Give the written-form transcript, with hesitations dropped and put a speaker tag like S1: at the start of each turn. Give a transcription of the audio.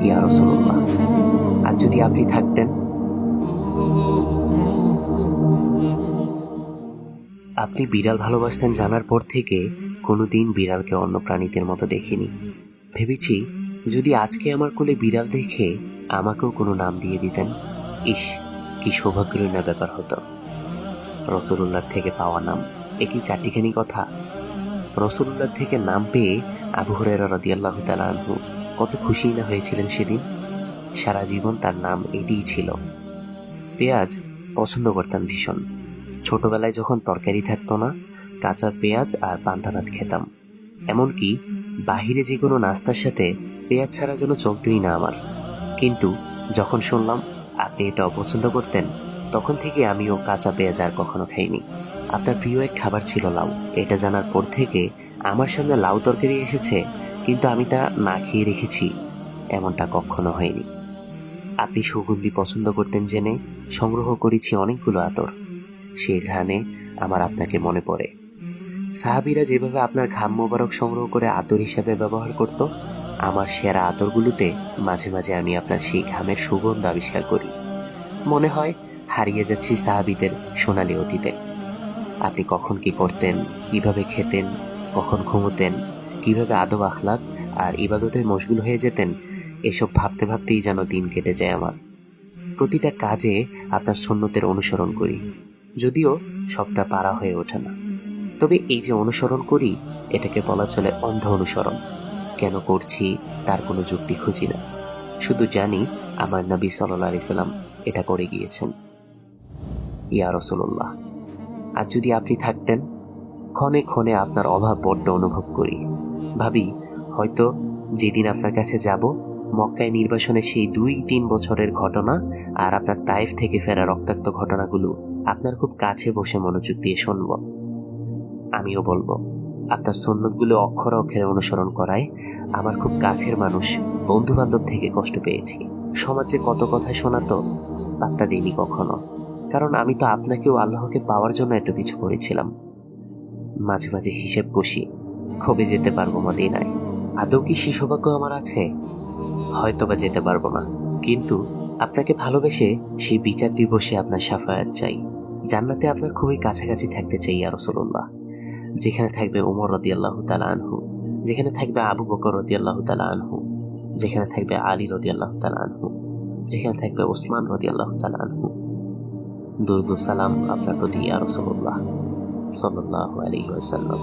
S1: ইয়া রাসূলুল্লাহ, আর যদি আপনি থাকতেন? আপনি বিড়াল ভালোবাসতেন জানার পর থেকে কোনোদিন বিড়ালকে অন্য প্রাণীদের মতো দেখিনি। ভেবেছি যদি আজকে আমার কোলে বিড়াল দেখে আমাকেও কোনো নাম দিয়ে দিতেন, ইস, কি সৌভাগ্যের না ব্যাপার হতো। রসুলুল্লাহ থেকে পাওয়া নাম, এ কি চারটিখানি কথা? রসুলুল্লাহ থেকে নাম পেয়ে আবু হুরায়রা রাদিয়াল্লাহু তাআলা আনহু কত খুশি না হয়েছিলেন সেদিন। সারা জীবন তার নাম এটিই ছিল। পেঁয়াজ পছন্দ করতাম ভীষণ। ছোটবেলায় যখন তরকারি থাকতো না, কাঁচা পেঁয়াজ আর পান্তা ভাত খেতাম। এমনকি বাহিরে যে কোনো নাস্তার সাথে পেঁয়াজ ছাড়া যেন চলতই না আমার। কিন্তু যখন শুনলাম আপনি এটা অপছন্দ করতেন, তখন থেকে আমিও কাঁচা পেঁয়াজ আর কখনো খাইনি। আপনার প্রিয় এক খাবার ছিল লাউ। এটা জানার পর থেকে আমার সামনে লাউ তরকারি এসেছে, কিন্তু আমি তা না খেয়ে রেখেছি, এমনটা কখনো হয়নি। আপনি সুগন্ধি পছন্দ করতেন জেনে সংগ্রহ করেছি অনেকগুলো আতর। সেই ঘ্রাণে আমার আপনাকে মনে পড়ে। সাহাবীরা যেভাবে আপনার ঘাম মোবারক সংগ্রহ করে আতর হিসাবে ব্যবহার করত, আমার সেরা আতরগুলোতে মাঝে মাঝে আমি আপনার সেই ঘামের সুগন্ধ আবিষ্কার করি। মনে হয় হারিয়ে যাচ্ছি সাহাবীদের সোনালী অতীতে। আপনি কখন কি করতেন, কিভাবে খেতেন, কখন ঘুমোতেন, কিভাবে আদব আখলাক আর ইবাদতে মশগুল হয়ে যেতেন, এসব ভাবতে ভাবতেই যেন দিন কেটে যায় আমার। প্রতিটা কাজে আপনার সুন্নতের অনুসরণ করি, যদিও সবটা পারা হয়ে ওঠে না। তবে এই যে অনুসরণ করি, এটাকে বলা চলে অন্ধ অনুসরণ। কেন করছি তার কোনো যুক্তি খুঁজি না, শুধু জানি আমার নবী সাল্লাল্লাহু আলাইহি সাল্লাম এটা করে গিয়েছেন। ইয়া রাসূলুল্লাহ, আর যদি আপনি থাকতেন? ক্ষণে ক্ষণে আপনার অভাব বড্ড অনুভব করি। ভাবি, হয়তো যেদিন আপনার কাছে যাব, মক্কায় নির্বাসনে সেই 2-3 বছরের ঘটনা আর আপনার তায়েফ থেকে ফেরা রক্তাক্ত ঘটনাগুলো আপনার খুব কাছে বসে মনোযোগ দিয়ে শুনব। আমিও বলবো আপনার সুন্নতগুলো অক্ষরে অক্ষরে অনুসরণ করায় আমার খুব কাছের মানুষ, বন্ধু বান্ধব থেকে কষ্ট পেয়েছি। সমাজে কত কথা শোনাতো, পাত্তা দিইনি কখনো, কারণ আমি তো আপনাকেও আল্লাহকে পাওয়ার জন্য এত কিছু করেছিলাম। মাঝে মাঝে হিসেব কষি, কবে যেতে পারবো মদিনায়। আদৌ কি সে সৌভাগ্য আমার আছে? হয়তোবা যেতে পারবো না, কিন্তু আপনাকে ভালোবেসে সেই বিচার দিবসে আপনার শাফায়াত চাই। জান্নাতে আপনার খুবই কাছাকাছি থাকতে চাই ইয়া রাসূলুল্লাহ। যেখানে থাকবে ওমর রাদিয়াল্লাহু তাআলা আনহু, যেখানে থাকবে আবু বকর রাদিয়াল্লাহু তাআলা আনহু, যেখানে থাকবে আলী রাদিয়াল্লাহু তাআলা আনহু, যেখানে থাকবে ওসমান রাদিয়াল্লাহু তাআলা আনহু। দুরূদ ও সালাম আপনার প্রতি ইয়া রাসূলুল্লাহ সাল্লাল্লাহু আলাইহি ওয়াসাল্লাম।